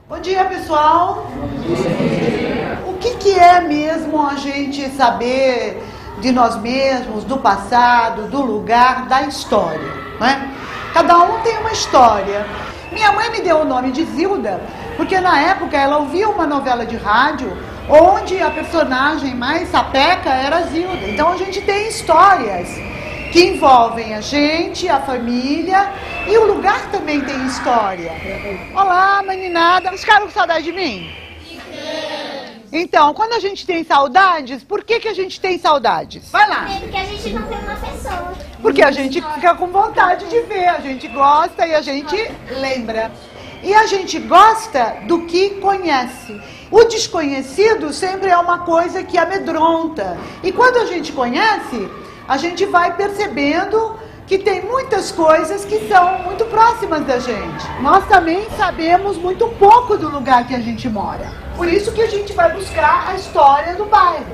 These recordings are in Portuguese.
Bom dia, pessoal! Bom dia. O que é mesmo a gente saber de nós mesmos, do passado, do lugar, da história, não é? Cada um tem uma história. Minha mãe me deu o nome de Zilda, porque na época ela ouvia uma novela de rádio onde a personagem mais sapeca era Zilda. Então a gente tem histórias que envolvem a gente, a família, e o lugar também tem história. Olá, meninada, vocês ficaram com saudade de mim? Então, quando a gente tem saudades, por que a gente tem saudades? Vai lá. Porque a gente não tem uma pessoa. Porque a gente fica com vontade de ver, a gente gosta e a gente lembra. E a gente gosta do que conhece. O desconhecido sempre é uma coisa que amedronta. E quando a gente conhece, a gente vai percebendo que tem muitas coisas que são muito próximas da gente. Nós também sabemos muito pouco do lugar que a gente mora. Por isso que a gente vai buscar a história do bairro.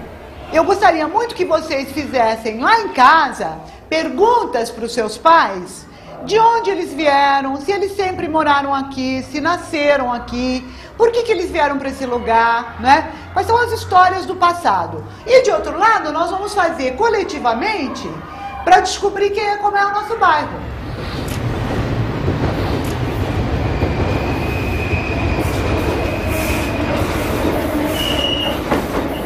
Eu gostaria muito que vocês fizessem lá em casa perguntas para os seus pais, de onde eles vieram, se eles sempre moraram aqui, se nasceram aqui, por que eles vieram para esse lugar, né? Quais são as histórias do passado. E de outro lado, nós vamos fazer coletivamente para descobrir como é o nosso bairro.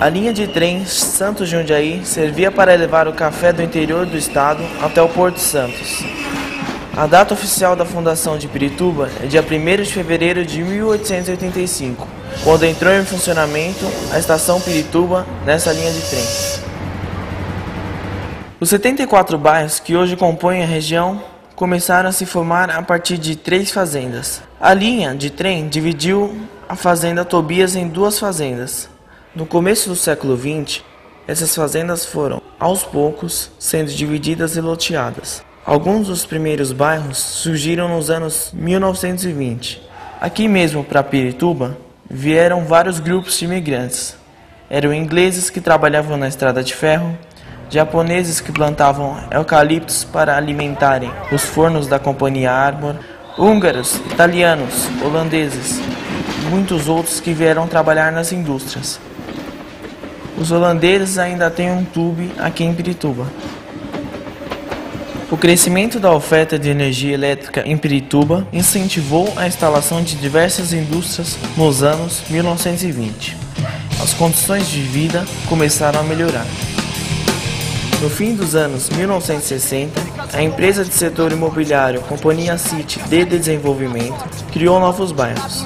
A linha de trem Santos-Jundiaí servia para levar o café do interior do estado até o Porto Santos. A data oficial da fundação de Pirituba é dia 1º de fevereiro de 1885, quando entrou em funcionamento a estação Pirituba nessa linha de trem. Os 74 bairros que hoje compõem a região começaram a se formar a partir de 3 fazendas. A linha de trem dividiu a fazenda Tobias em 2 fazendas. No começo do século XX, essas fazendas foram, aos poucos, sendo divididas e loteadas. Alguns dos primeiros bairros surgiram nos anos 1920. Aqui mesmo para Pirituba, vieram vários grupos de imigrantes. Eram ingleses que trabalhavam na estrada de ferro, japoneses que plantavam eucaliptos para alimentarem os fornos da Companhia Armor, húngaros, italianos, holandeses e muitos outros que vieram trabalhar nas indústrias. Os holandeses ainda têm um tube aqui em Pirituba. O crescimento da oferta de energia elétrica em Pirituba incentivou a instalação de diversas indústrias nos anos 1920. As condições de vida começaram a melhorar. No fim dos anos 1960, a empresa de setor imobiliário Companhia City de Desenvolvimento criou novos bairros.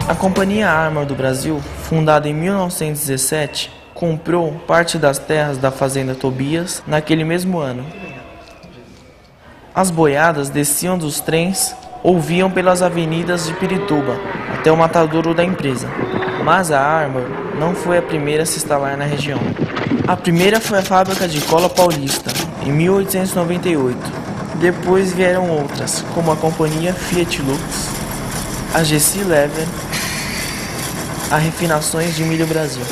A Companhia Armor do Brasil, fundada em 1917, comprou parte das terras da fazenda Tobias naquele mesmo ano. As boiadas desciam dos trens ou vinham pelas avenidas de Pirituba até o matadouro da empresa. Mas a Armor não foi a primeira a se instalar na região. A primeira foi a fábrica de cola paulista, em 1898. Depois vieram outras, como a Companhia Fiat Lux, a GC Lever, a Refinações de Milho Brasil.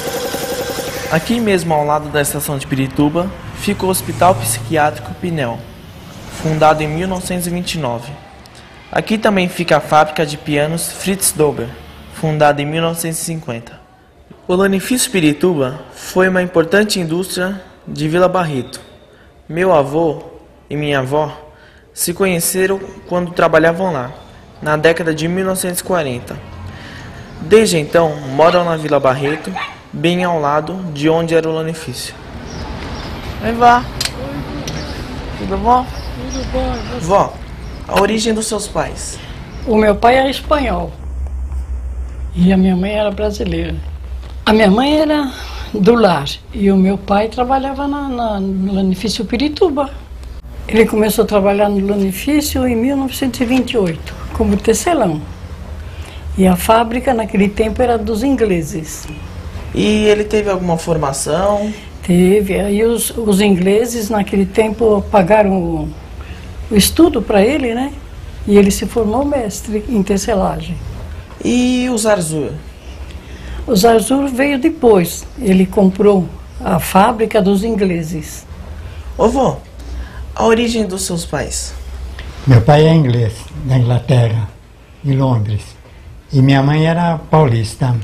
Aqui mesmo ao lado da estação de Pirituba fica o Hospital Psiquiátrico Pinel, fundado em 1929. Aqui também fica a fábrica de pianos Fritz Dober, fundada em 1950. O Lanifício Pirituba foi uma importante indústria de Vila Barreto. Meu avô e minha avó se conheceram quando trabalhavam lá, na década de 1940. Desde então, moram na Vila Barreto, bem ao lado de onde era o Lanifício. Oi, vó. Tudo bom? Tudo bom. Vó, a origem dos seus pais? O meu pai era espanhol e a minha mãe era brasileira. A minha mãe era do lar e o meu pai trabalhava no Lanifício Pirituba. Ele começou a trabalhar no Lanifício em 1928, como tecelão. E a fábrica naquele tempo era dos ingleses. E ele teve alguma formação? Teve. Aí os ingleses naquele tempo pagaram o estudo para ele, né? E ele se formou mestre em tecelagem. E o Zarzur? O Zarzur veio depois. Ele comprou a fábrica dos ingleses. Ô vó, A origem dos seus pais? Meu pai é inglês, da Inglaterra, de Londres. E minha mãe era paulista,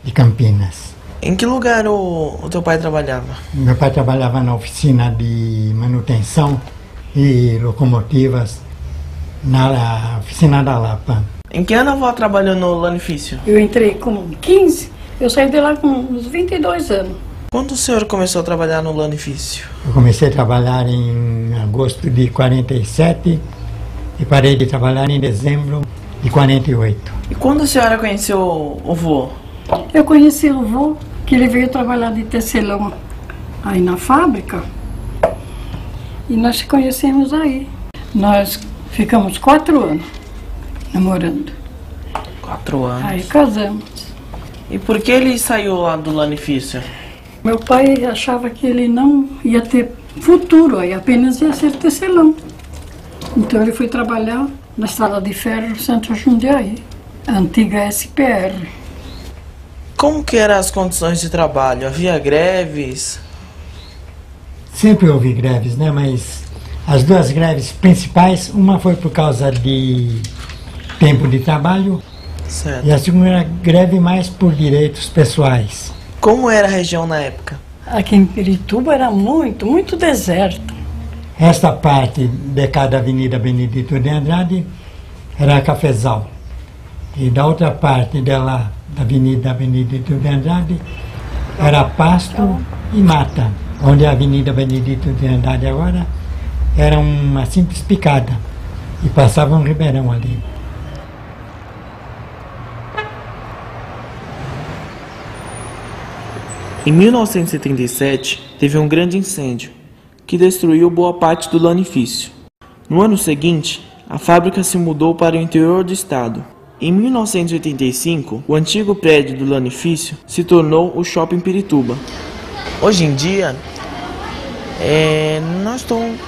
de Campinas. Em que lugar o teu pai trabalhava? Meu pai trabalhava na oficina de manutenção e locomotivas, na oficina da Lapa. Em que ano a avó trabalhou no Lanifício? Eu entrei com 15, eu saí de lá com uns 22 anos. Quando o senhor começou a trabalhar no Lanifício? Eu comecei a trabalhar em agosto de 47 e parei de trabalhar em dezembro de 48. E quando a senhora conheceu o vô? Eu conheci o vô, que ele veio trabalhar de tecelão aí na fábrica. E nós se conhecemos aí. Nós ficamos 4 anos namorando. 4 anos. Aí casamos. E por que ele saiu lá do Lanifício? Meu pai achava que ele não ia ter futuro, aí apenas ia ser tecelão. Então ele foi trabalhar na Estrada de Ferro Centro Jundiaí, a antiga SPR. Como que eram as condições de trabalho? Havia greves? Sempre houve greves, né? Mas as duas greves principais, uma foi por causa de tempo de trabalho, Certo. e a segunda greve mais por direitos pessoais. Como era a região na época? Aqui em Pirituba era muito deserto. Esta parte de cada Avenida Benedito de Andrade era cafezal. E da outra parte dela, da Avenida Benedito de Andrade, era pasto e mata. Onde a Avenida Benedito de Andrade agora era uma simples picada. E passava um ribeirão ali. Em 1977, teve um grande incêndio, que destruiu boa parte do Lanifício. No ano seguinte, a fábrica se mudou para o interior do estado. Em 1985, o antigo prédio do Lanifício se tornou o Shopping Pirituba. Hoje em dia, nós estamos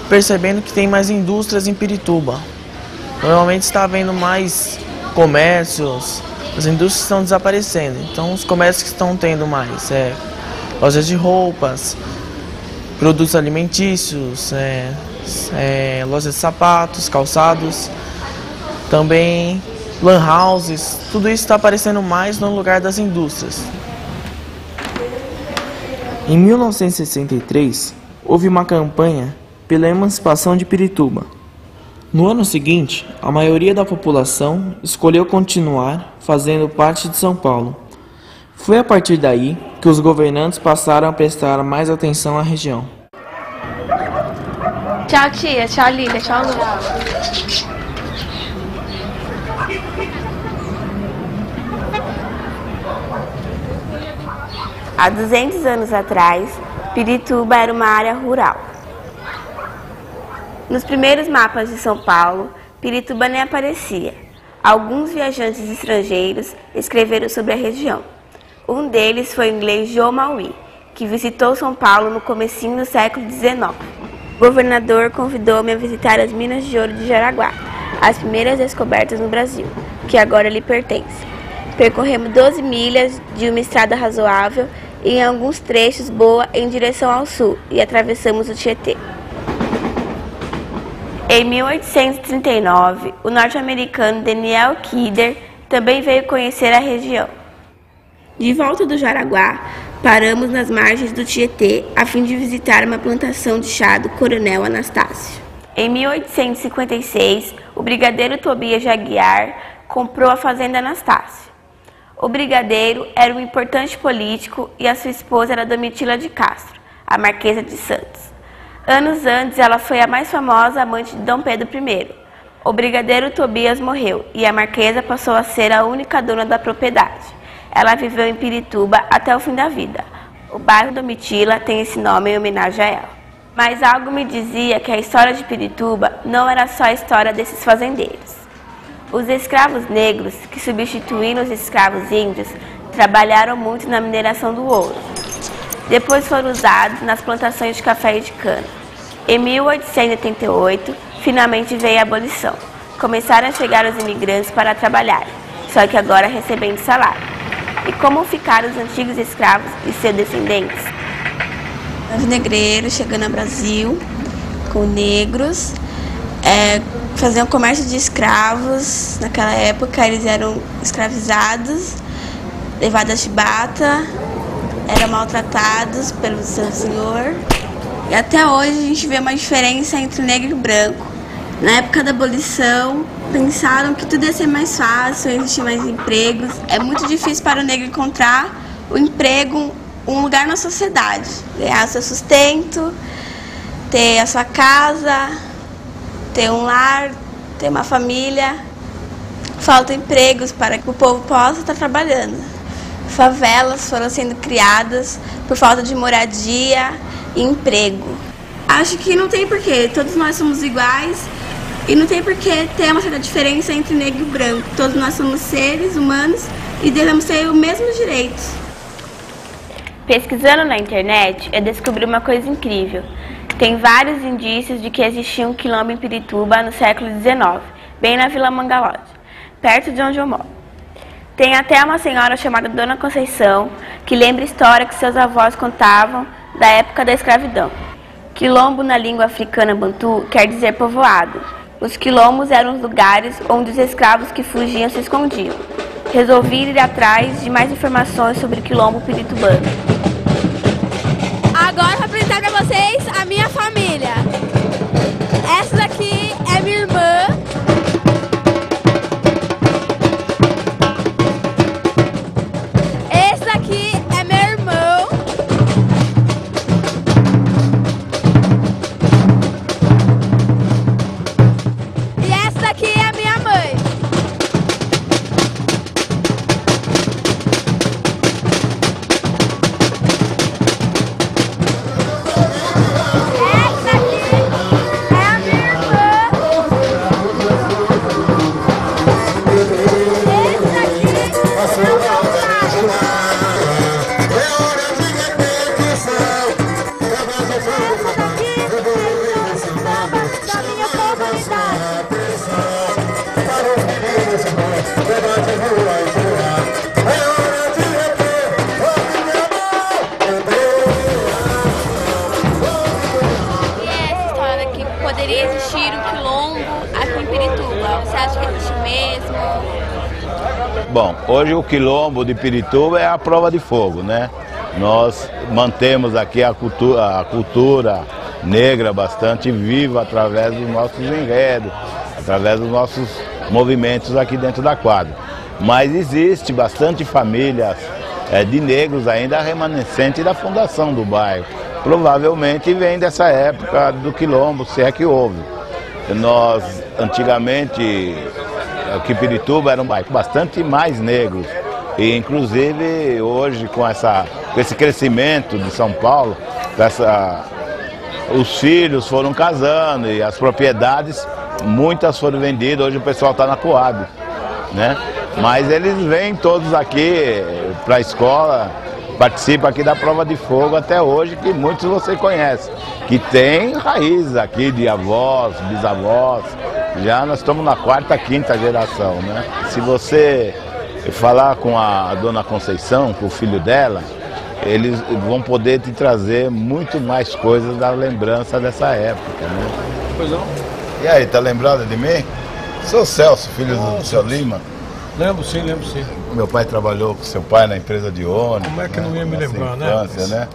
percebendo que tem mais indústrias em Pirituba. Normalmente está havendo mais comércios, as indústrias estão desaparecendo. Então os comércios que estão tendo mais lojas de roupas, produtos alimentícios, lojas de sapatos, calçados, também lan houses, tudo isso está aparecendo mais no lugar das indústrias. Em 1963, houve uma campanha pela emancipação de Pirituba. No ano seguinte, a maioria da população escolheu continuar fazendo parte de São Paulo. Foi a partir daí que os governantes passaram a prestar mais atenção à região. Tchau, tia. Tchau, Lília. Tchau, Lu. Há 200 anos atrás, Pirituba era uma área rural. Nos primeiros mapas de São Paulo, Pirituba nem aparecia. Alguns viajantes estrangeiros escreveram sobre a região. Um deles foi o inglês João Maui, que visitou São Paulo no comecinho do século XIX. O governador convidou-me a visitar as minas de ouro de Jaraguá, as primeiras descobertas no Brasil, que agora lhe pertence. Percorremos 12 milhas de uma estrada razoável e em alguns trechos boa em direção ao sul e atravessamos o Tietê. Em 1839, o norte-americano Daniel Kidder também veio conhecer a região. De volta do Jaraguá, paramos nas margens do Tietê a fim de visitar uma plantação de chá do Coronel Anastácio. Em 1856, o brigadeiro Tobias de Aguiar comprou a fazenda Anastácio. O brigadeiro era um importante político e a sua esposa era Domitila de Castro, a Marquesa de Santos. Anos antes, ela foi a mais famosa amante de Dom Pedro I. O brigadeiro Tobias morreu e a Marquesa passou a ser a única dona da propriedade. Ela viveu em Pirituba até o fim da vida. O bairro Domitila tem esse nome em homenagem a ela. Mas algo me dizia que a história de Pirituba não era só a história desses fazendeiros. Os escravos negros, que substituíram os escravos índios, trabalharam muito na mineração do ouro. Depois foram usados nas plantações de café e de cana. Em 1888, finalmente veio a abolição. Começaram a chegar os imigrantes para trabalhar, só que agora recebendo salário. E como ficaram os antigos escravos e seus descendentes? Os negreiros chegando ao Brasil, com negros, faziam comércio de escravos. Naquela época eles eram escravizados, levados a chibata, eram maltratados pelo seu senhor. E até hoje a gente vê uma diferença entre negro e branco. Na época da abolição, pensaram que tudo ia ser mais fácil, ia existir mais empregos. É muito difícil para o negro encontrar um emprego, um lugar na sociedade, ganhar seu sustento, ter a sua casa, ter um lar, ter uma família. Faltam empregos para que o povo possa estar trabalhando. Favelas foram sendo criadas por falta de moradia e emprego. Acho que não tem porquê, todos nós somos iguais e não tem porquê ter uma certa diferença entre negro e branco. Todos nós somos seres humanos e devemos ter os mesmos direitos. Pesquisando na internet, eu descobri uma coisa incrível. Tem vários indícios de que existia um quilombo em Pirituba no século XIX, bem na Vila Mangalode, perto de onde eu moro. Tem até uma senhora chamada Dona Conceição, que lembra a história que seus avós contavam da época da escravidão. Quilombo na língua africana bantu quer dizer povoado. Os quilombos eram os lugares onde os escravos que fugiam se escondiam. Resolvi ir atrás de mais informações sobre o quilombo piritubano. Agora vou apresentar para vocês a minha família. Essa daqui é minha irmã. Esse daqui é meu irmão. E essa daqui é a minha mãe. Poderia existir um quilombo aqui em Pirituba? Você acha que existe mesmo? Bom, hoje o quilombo de Pirituba é a prova de fogo, né? Nós mantemos aqui a cultura negra bastante viva através dos nossos enredos, através dos nossos movimentos aqui dentro da quadra. Mas existe bastante famílias de negros ainda remanescentes da fundação do bairro. Provavelmente vem dessa época do quilombo, se é que houve. Nós, antigamente, aqui em Pirituba era um bairro bastante mais negro. E, inclusive, hoje, com esse crescimento de São Paulo, os filhos foram casando e as propriedades, muitas foram vendidas. Hoje o pessoal está na Coab, né? Mas eles vêm todos aqui para a escola, participam aqui da prova de fogo até hoje, que muitos você conhece, que tem raiz aqui de avós, bisavós, já nós estamos na quarta, quinta geração, né? Se você falar com a Dona Conceição, com o filho dela, eles vão poder te trazer muito mais coisas da lembrança dessa época, né? Pois não? E aí, tá lembrado de mim? Sou Celso, filho do seu Lima. Lembro sim, lembro sim. Meu pai trabalhou com seu pai na empresa de ônibus. Como é que não ia me lembrar, infância, né?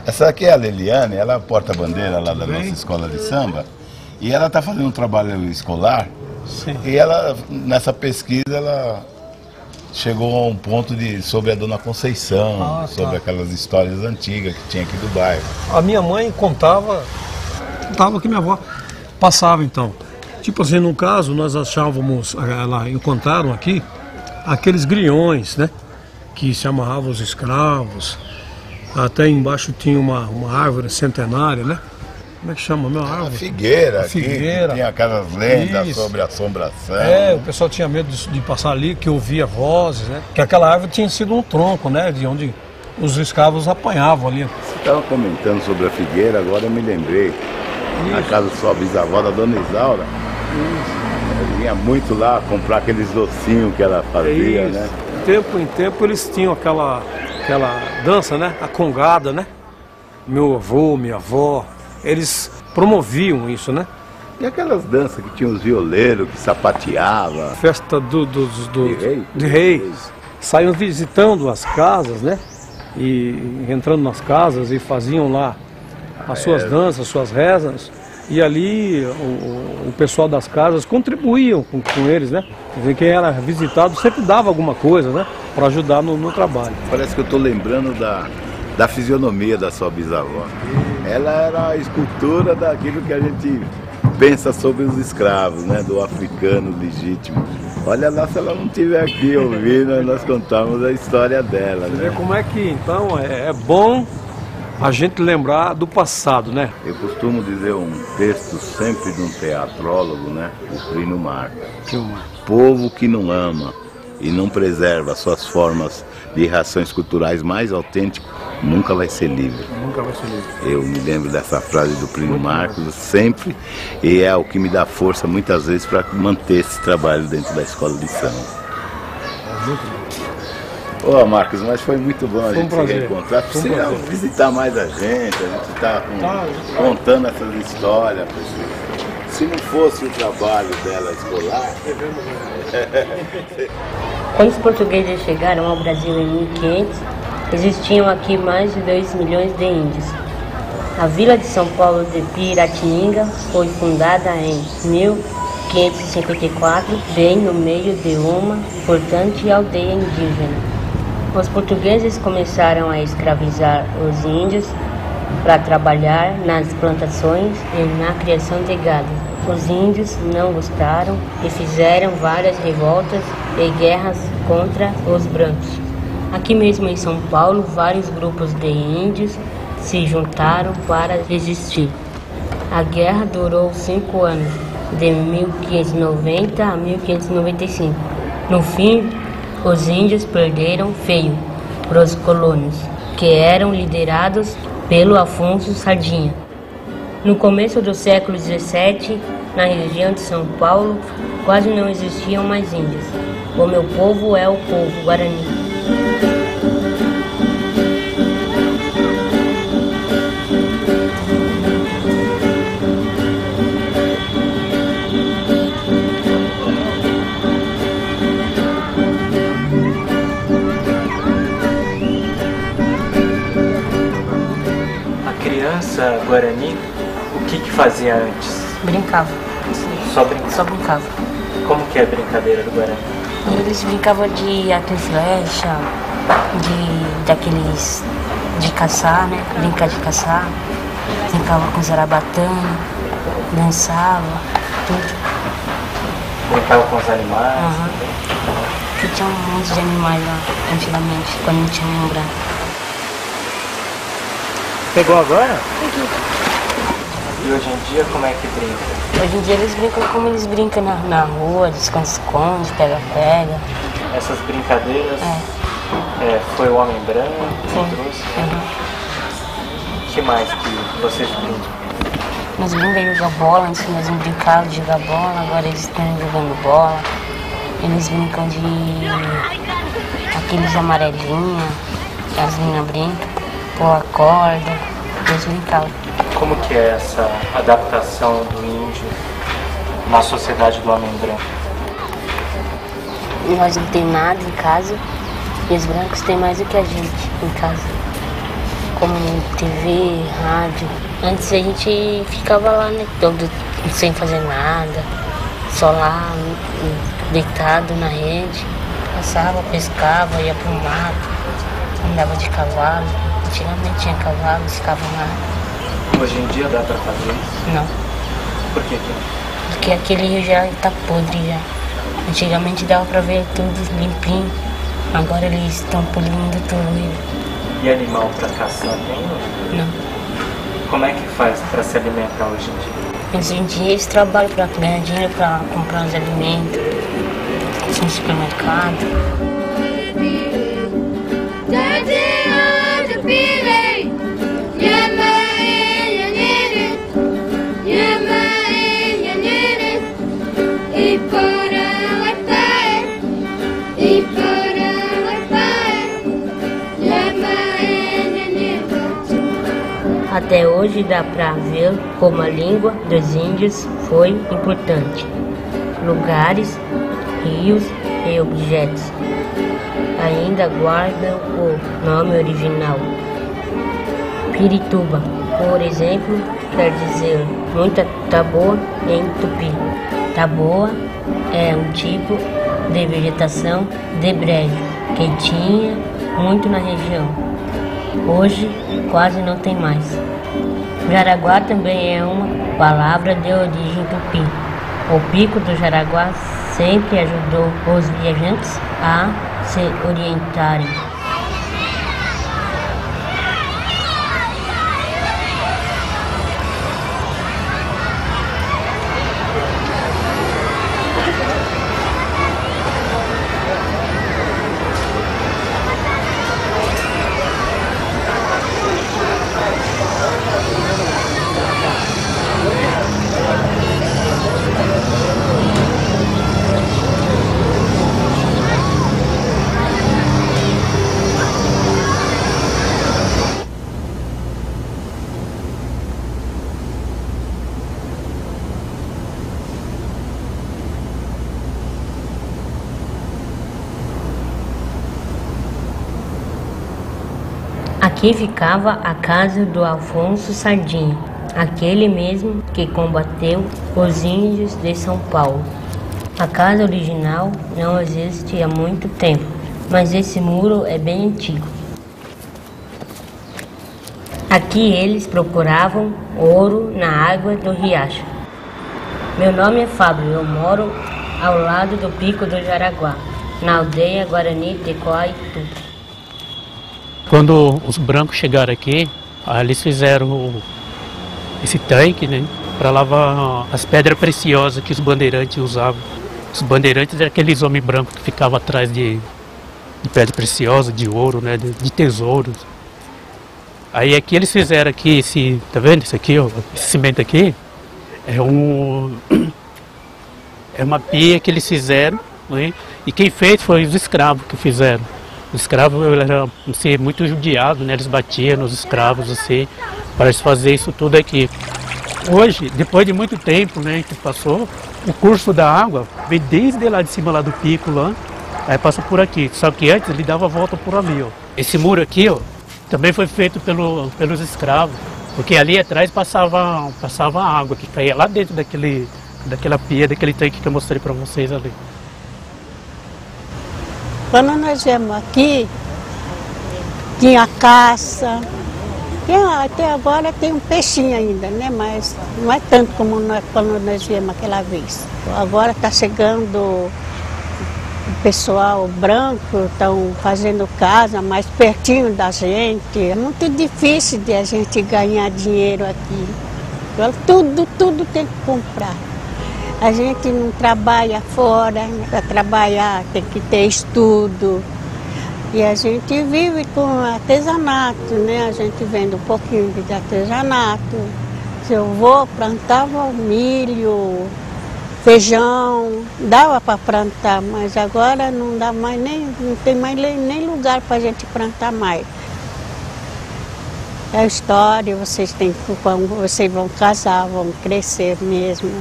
Essa aqui é a Leliane, ela é a porta-bandeira lá da nossa escola de samba. E ela está fazendo um trabalho escolar. Sim. E ela, nessa pesquisa, ela chegou a um ponto sobre a Dona Conceição, sobre aquelas histórias antigas que tinha aqui do bairro. A minha mãe contava que minha avó passava então. Tipo assim, no caso, nós achávamos, ela encontraram aqui, aqueles grilhões, né? Que se amarravam os escravos. Até embaixo tinha uma árvore centenária, né? Como é que chama a minha árvore? A figueira, figueira. Que tinha aquelas lendas sobre a assombração. O pessoal tinha medo de passar ali, que ouvia vozes, né? Que aquela árvore tinha sido um tronco, né? De onde os escravos apanhavam ali. Você estava comentando sobre a figueira, agora eu me lembrei. Na casa de sua bisavó, da Dona Isaura. Eu vinha muito lá comprar aqueles docinhos que ela fazia, né? De tempo em tempo eles tinham aquela dança, né? A congada, né? Meu avô, minha avó, eles promoviam isso, né? E aquelas danças que tinha os violeiros que sapateavam. Festa de reis. Saíam visitando as casas, né? E entrando nas casas e faziam lá as suas danças, suas rezas. E ali o pessoal das casas contribuíam com eles, né? Quem era visitado sempre dava alguma coisa, né? Para ajudar no trabalho. Parece que eu estou lembrando da fisionomia da sua bisavó. Ela era a escultura daquilo que a gente pensa sobre os escravos, né? Do africano legítimo. Olha lá, se ela não estiver aqui ouvindo, nós contamos a história dela, né? Como é que, então, é bom a gente lembrar do passado, né? Eu costumo dizer um texto sempre de um teatrólogo, né? O Plínio Marcos. Povo que não ama e não preserva suas formas de reações culturais mais autênticas nunca vai ser livre. Nunca vai ser livre. Eu me lembro dessa frase do Plínio Marcos sempre, e é o que me dá força muitas vezes para manter esse trabalho dentro da escola de samba. Muito bom. Ô Marcos, mas foi muito bom a gente se reencontrar. Precisa visitar mais a gente está contando essas histórias. Se não fosse o trabalho dela escolar... Quando os portugueses chegaram ao Brasil em 1500, existiam aqui mais de 2 milhões de índios. A vila de São Paulo de Piratininga foi fundada em 1554, bem no meio de uma importante aldeia indígena. Os portugueses começaram a escravizar os índios para trabalhar nas plantações e na criação de gado. Os índios não gostaram e fizeram várias revoltas e guerras contra os brancos. Aqui mesmo em São Paulo, vários grupos de índios se juntaram para resistir. A guerra durou 5 anos, de 1590 a 1595. No fim, os índios perderam feio para os colonos, que eram liderados pelo Afonso Sardinha. No começo do século XVII, na região de São Paulo, quase não existiam mais índios. O meu povo é o povo Guarani. Criança Guarani, o que fazia antes? Brincava. Só brincava? Só brincava. Como que é a brincadeira do Guarani? Eles brincavam de arco e flecha, de caçar, né? Brincar de caçar. Brincava com zarabatana, dançava, tudo. Brincava com os animais? Uhum. Porque tinha um monte de animais lá, antigamente, quando não tinha um branco. Pegou agora? Peguei. E hoje em dia como é que brinca? Hoje em dia eles brincam como eles brincam na rua, de esconde-esconde, pega-pega. Essas brincadeiras foi o Homem Branco que trouxe? Uhum. O que mais que vocês brincam? Nós brincamos de jogar bola, antes nós não brincávamos de jogar bola, agora eles estão jogando bola. Eles brincam de aqueles amarelinhos, as meninas brincam, pular corda, eles brincavam. Como que é essa adaptação do índio na sociedade do homem branco? Nós não temos nada em casa e os brancos têm mais do que a gente em casa. Como TV, rádio. Antes a gente ficava lá, né, todo sem fazer nada, só lá, deitado na rede. Passava, pescava, ia pro mato, andava de cavalo. Antigamente tinha cavalo, ficava lá. Hoje em dia dá pra fazer isso? Não. Por quê? Porque aquele rio já tá podre já. Antigamente dava pra ver tudo limpinho. Agora eles estão poluindo tudo. E animal pra caçar tem? Não. Como é que faz pra se alimentar hoje em dia? Hoje em dia eles trabalham pra ganhar dinheiro pra comprar os alimentos no supermercado. A Até hoje dá para ver como a língua dos índios foi importante. Lugares, rios e objetos ainda guardam o nome original. Pirituba, por exemplo, quer dizer muita taboa em tupi. Taboa é um tipo de vegetação de brejo que tinha muito na região. Hoje quase não tem mais. Jaraguá também é uma palavra de origem tupi. O pico do Jaraguá sempre ajudou os viajantes a se orientarem. Aqui ficava a casa do Afonso Sardinha, aquele mesmo que combateu os índios de São Paulo. A casa original não existe há muito tempo, mas esse muro é bem antigo. Aqui eles procuravam ouro na água do riacho. Meu nome é Fábio, eu moro ao lado do Pico do Jaraguá, na aldeia Guarani de Coaitu. Quando os brancos chegaram aqui, eles fizeram esse tanque, né, para lavar as pedras preciosas que os bandeirantes usavam. Os bandeirantes eram aqueles homens brancos que ficavam atrás de pedra preciosa, de ouro, né, de tesouros. Aí aqui eles fizeram aqui esse, tá vendo isso aqui, ó, esse cimento aqui, é uma pia que eles fizeram, né, e quem fez foi os escravos que fizeram. Os escravos eram assim, muito judiados, né? Eles batiam nos escravos assim, para eles fazerem isso tudo aqui. Hoje, depois de muito tempo, né, que passou, o curso da água vem desde lá de cima lá do pico lá, aí passa por aqui. Só que antes ele dava a volta por ali, ó. Esse muro aqui, ó, também foi feito pelos escravos, porque ali atrás passava água que caía lá dentro daquela pia, daquele tanque que eu mostrei para vocês ali. Quando nós viemos aqui, tinha caça, até agora tem um peixinho ainda, né? Mas não é tanto como quando nós viemos aquela vez. Agora está chegando o pessoal branco, estão fazendo casa mais pertinho da gente. É muito difícil de a gente ganhar dinheiro aqui. Tudo tem que comprar. A gente não trabalha fora, para trabalhar tem que ter estudo. E a gente vive com artesanato, né? A gente vende um pouquinho de artesanato. Seu avô plantava milho, feijão, dava para plantar, mas agora não dá mais não tem mais nem lugar para a gente plantar mais. É a história, vocês vão casar, vão crescer mesmo.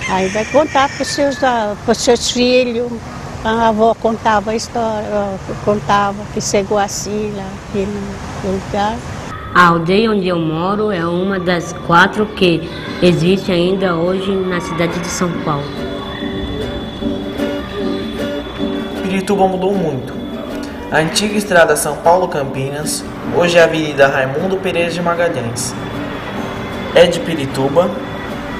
Aí vai contar para os seus filhos. A avó contava a história, contava que chegou assim lá aqui no lugar. A aldeia onde eu moro é uma das 4 que existe ainda hoje na cidade de São Paulo. Pirituba mudou muito. A antiga estrada São Paulo-Campinas, hoje é a Avenida Raimundo Pereira de Magalhães. É de Pirituba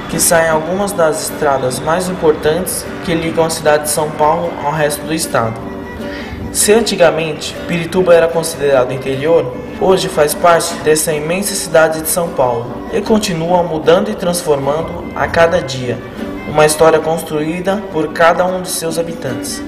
que saem algumas das estradas mais importantes que ligam a cidade de São Paulo ao resto do estado. Se antigamente Pirituba era considerado interior, hoje faz parte dessa imensa cidade de São Paulo e continua mudando e transformando a cada dia, uma história construída por cada um de seus habitantes.